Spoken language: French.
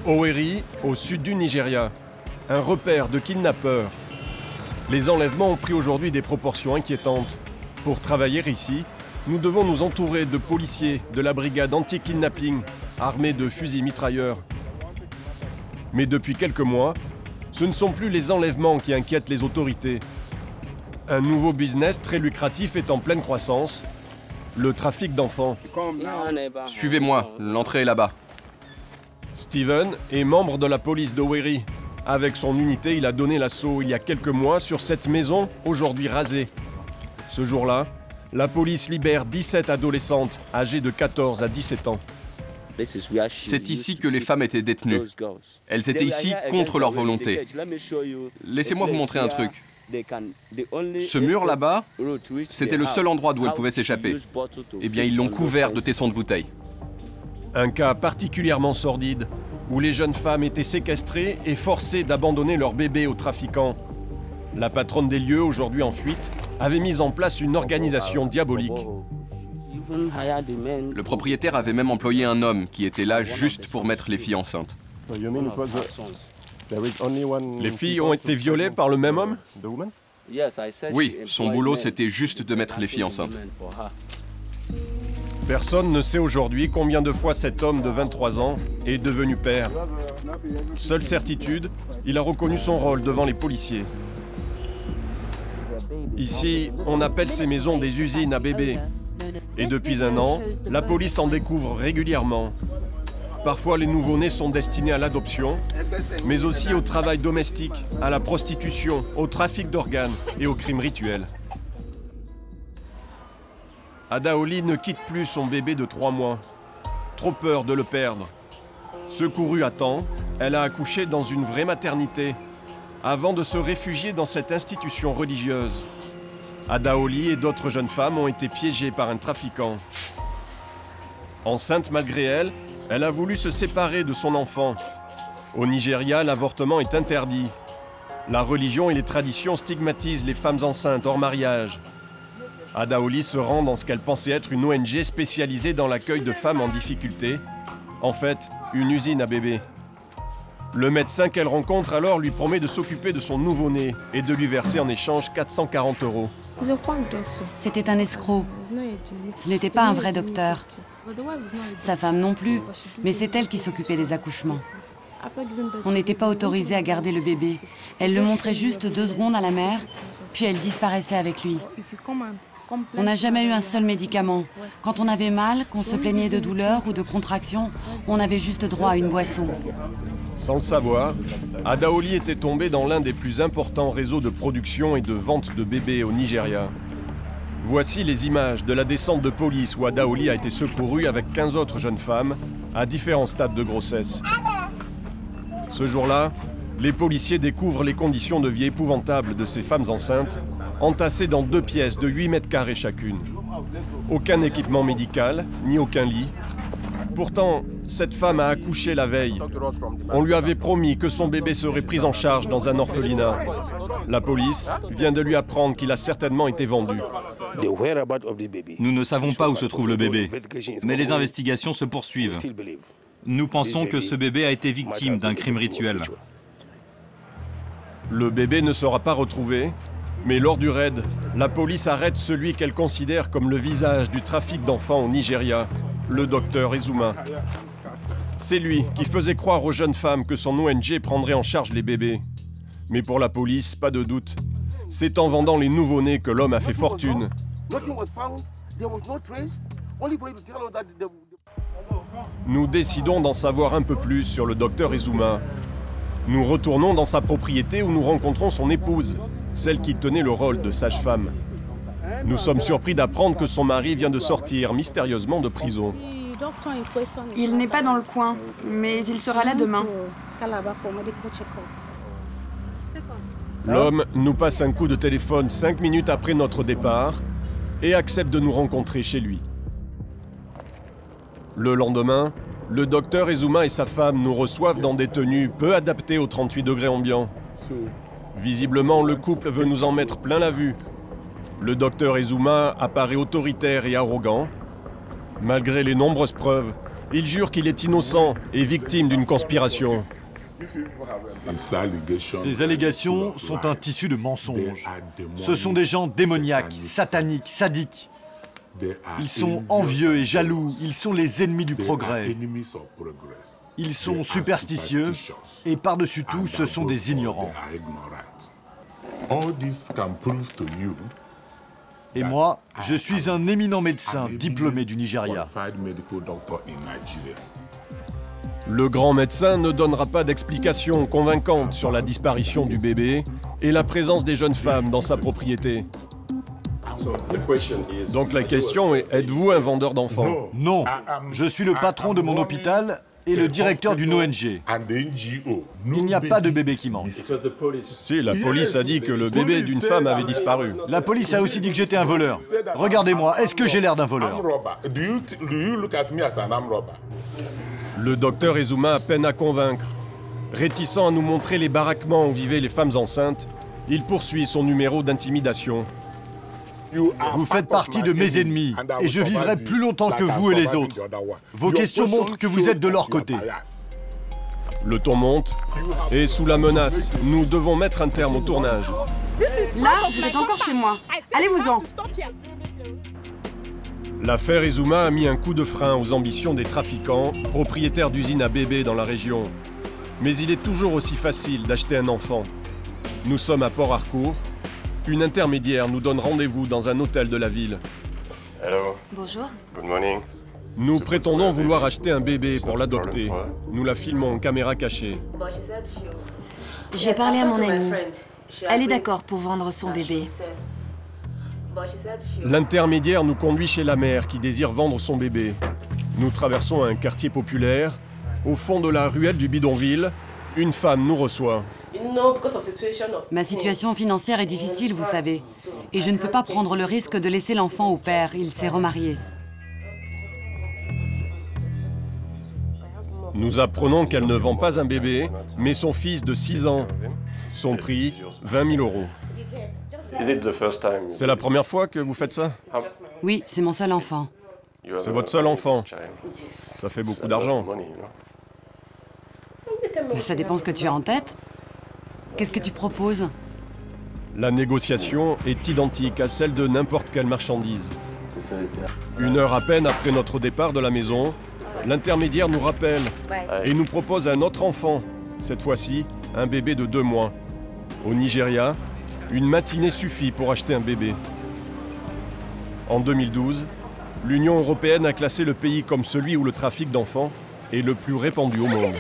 Owerri, au sud du Nigeria, un repère de kidnappeurs. Les enlèvements ont pris aujourd'hui des proportions inquiétantes. Pour travailler ici, nous devons nous entourer de policiers de la brigade anti-kidnapping, armés de fusils mitrailleurs. Mais depuis quelques mois, ce ne sont plus les enlèvements qui inquiètent les autorités. Un nouveau business très lucratif est en pleine croissance, le trafic d'enfants. Suivez-moi, l'entrée est là-bas. Steven est membre de la police d'Owerri. Avec son unité, il a donné l'assaut il y a quelques mois sur cette maison, aujourd'hui rasée. Ce jour-là, la police libère 17 adolescentes âgées de 14 à 17 ans. C'est ici que les femmes étaient détenues. Elles étaient ici contre leur volonté. Laissez-moi vous montrer un truc. Ce mur là-bas, c'était le seul endroit d'où elles pouvaient s'échapper. Eh bien, ils l'ont couvert de tessons de bouteilles. Un cas particulièrement sordide, où les jeunes femmes étaient séquestrées et forcées d'abandonner leurs bébés aux trafiquants. La patronne des lieux, aujourd'hui en fuite, avait mis en place une organisation diabolique. Le propriétaire avait même employé un homme qui était là juste pour mettre les filles enceintes. Les filles ont été violées par le même homme? Oui, son boulot c'était juste de mettre les filles enceintes. Personne ne sait aujourd'hui combien de fois cet homme de 23 ans est devenu père. Seule certitude, il a reconnu son rôle devant les policiers. Ici, on appelle ces maisons des usines à bébés. Et depuis un an, la police en découvre régulièrement. Parfois, les nouveau-nés sont destinés à l'adoption, mais aussi au travail domestique, à la prostitution, au trafic d'organes et aux crimes rituels. Adaoli ne quitte plus son bébé de 3 mois. Trop peur de le perdre. Secourue à temps, elle a accouché dans une vraie maternité, avant de se réfugier dans cette institution religieuse. Adaoli et d'autres jeunes femmes ont été piégées par un trafiquant. Enceinte malgré elle, elle a voulu se séparer de son enfant. Au Nigeria, l'avortement est interdit. La religion et les traditions stigmatisent les femmes enceintes hors mariage. Adaoli se rend dans ce qu'elle pensait être une ONG spécialisée dans l'accueil de femmes en difficulté. En fait, une usine à bébés. Le médecin qu'elle rencontre alors lui promet de s'occuper de son nouveau-né et de lui verser en échange 440 €. C'était un escroc. Ce n'était pas un vrai docteur. Sa femme non plus, mais c'est elle qui s'occupait des accouchements. On n'était pas autorisé à garder le bébé. Elle le montrait juste 2 secondes à la mère, puis elle disparaissait avec lui. On n'a jamais eu un seul médicament. Quand on avait mal, qu'on se plaignait de douleur ou de contraction, on avait juste droit à une boisson. Sans le savoir, Adaoli était tombé dans l'un des plus importants réseaux de production et de vente de bébés au Nigeria. Voici les images de la descente de police où Adaoli a été secouru avec 15 autres jeunes femmes à différents stades de grossesse. Ce jour-là, les policiers découvrent les conditions de vie épouvantables de ces femmes enceintes, entassées dans 2 pièces de 8 mètres carrés chacune. Aucun équipement médical, ni aucun lit. Pourtant, cette femme a accouché la veille. On lui avait promis que son bébé serait pris en charge dans un orphelinat. La police vient de lui apprendre qu'il a certainement été vendu. Nous ne savons pas où se trouve le bébé, mais les investigations se poursuivent. Nous pensons que ce bébé a été victime d'un crime rituel. Le bébé ne sera pas retrouvé, mais lors du raid, la police arrête celui qu'elle considère comme le visage du trafic d'enfants au Nigeria, le docteur Ezuma. C'est lui qui faisait croire aux jeunes femmes que son ONG prendrait en charge les bébés. Mais pour la police, pas de doute, c'est en vendant les nouveau-nés que l'homme a fait fortune. Nous décidons d'en savoir un peu plus sur le docteur Ezuma. Nous retournons dans sa propriété où nous rencontrons son épouse, celle qui tenait le rôle de sage-femme. Nous sommes surpris d'apprendre que son mari vient de sortir mystérieusement de prison. Il n'est pas dans le coin, mais il sera là demain. L'homme nous passe un coup de téléphone 5 minutes après notre départ et accepte de nous rencontrer chez lui. Le lendemain, le docteur Ezuma et sa femme nous reçoivent dans des tenues peu adaptées aux 38 degrés ambiants. Visiblement, le couple veut nous en mettre plein la vue. Le docteur Ezuma apparaît autoritaire et arrogant. Malgré les nombreuses preuves, Il jure qu'il est innocent et victime d'une conspiration. Ces allégations sont un tissu de mensonges. Ce sont des gens démoniaques, sataniques, sadiques. Ils sont envieux et jaloux, ils sont les ennemis du progrès. Ils sont superstitieux et par-dessus tout, ce sont des ignorants. Et moi, je suis un éminent médecin diplômé du Nigeria. Le grand médecin ne donnera pas d'explication convaincante sur la disparition du bébé et la présence des jeunes femmes dans sa propriété. Donc la question est, êtes-vous un vendeur d'enfants? Non, je suis le patron de mon hôpital et le directeur d'une ONG. Il n'y a pas de bébé qui manque. Si, la police a dit que le bébé d'une femme avait disparu. La police a aussi dit que j'étais un voleur. Regardez-moi, est-ce que j'ai l'air d'un voleur? Le docteur Ezuma a peine à convaincre. Réticent à nous montrer les baraquements où vivaient les femmes enceintes, il poursuit son numéro d'intimidation. Vous faites partie de mes ennemis et je vivrai plus longtemps que vous et les autres. Vos questions montrent que vous êtes de leur côté. Le ton monte et sous la menace, nous devons mettre un terme au tournage. Là, vous êtes encore chez moi. Allez-vous-en. L'affaire Ezuma a mis un coup de frein aux ambitions des trafiquants, propriétaires d'usines à bébés dans la région. Mais il est toujours aussi facile d'acheter un enfant. Nous sommes à Port Harcourt. Une intermédiaire nous donne rendez-vous dans un hôtel de la ville. Hello. Bonjour. Good morning. Nous prétendons vouloir acheter un bébé pour l'adopter. Nous la filmons en caméra cachée. J'ai parlé à mon amie. Elle est d'accord pour vendre son bébé. L'intermédiaire nous conduit chez la mère qui désire vendre son bébé. Nous traversons un quartier populaire. Au fond de la ruelle du bidonville, une femme nous reçoit. Ma situation financière est difficile, vous savez. Et je ne peux pas prendre le risque de laisser l'enfant au père. Il s'est remarié. Nous apprenons qu'elle ne vend pas un bébé, mais son fils de 6 ans. Son prix, 20 000 €. C'est la première fois que vous faites ça? Oui, c'est mon seul enfant. C'est votre seul enfant. Ça fait beaucoup d'argent. Mais ça dépend ce que tu as en tête. Qu'est-ce que tu proposes? La négociation est identique à celle de n'importe quelle marchandise. 1 heure à peine après notre départ de la maison, l'intermédiaire nous rappelle et nous propose un autre enfant, cette fois-ci un bébé de 2 mois. Au Nigeria, une matinée suffit pour acheter un bébé. En 2012, l'Union européenne a classé le pays comme celui où le trafic d'enfants est le plus répandu au monde.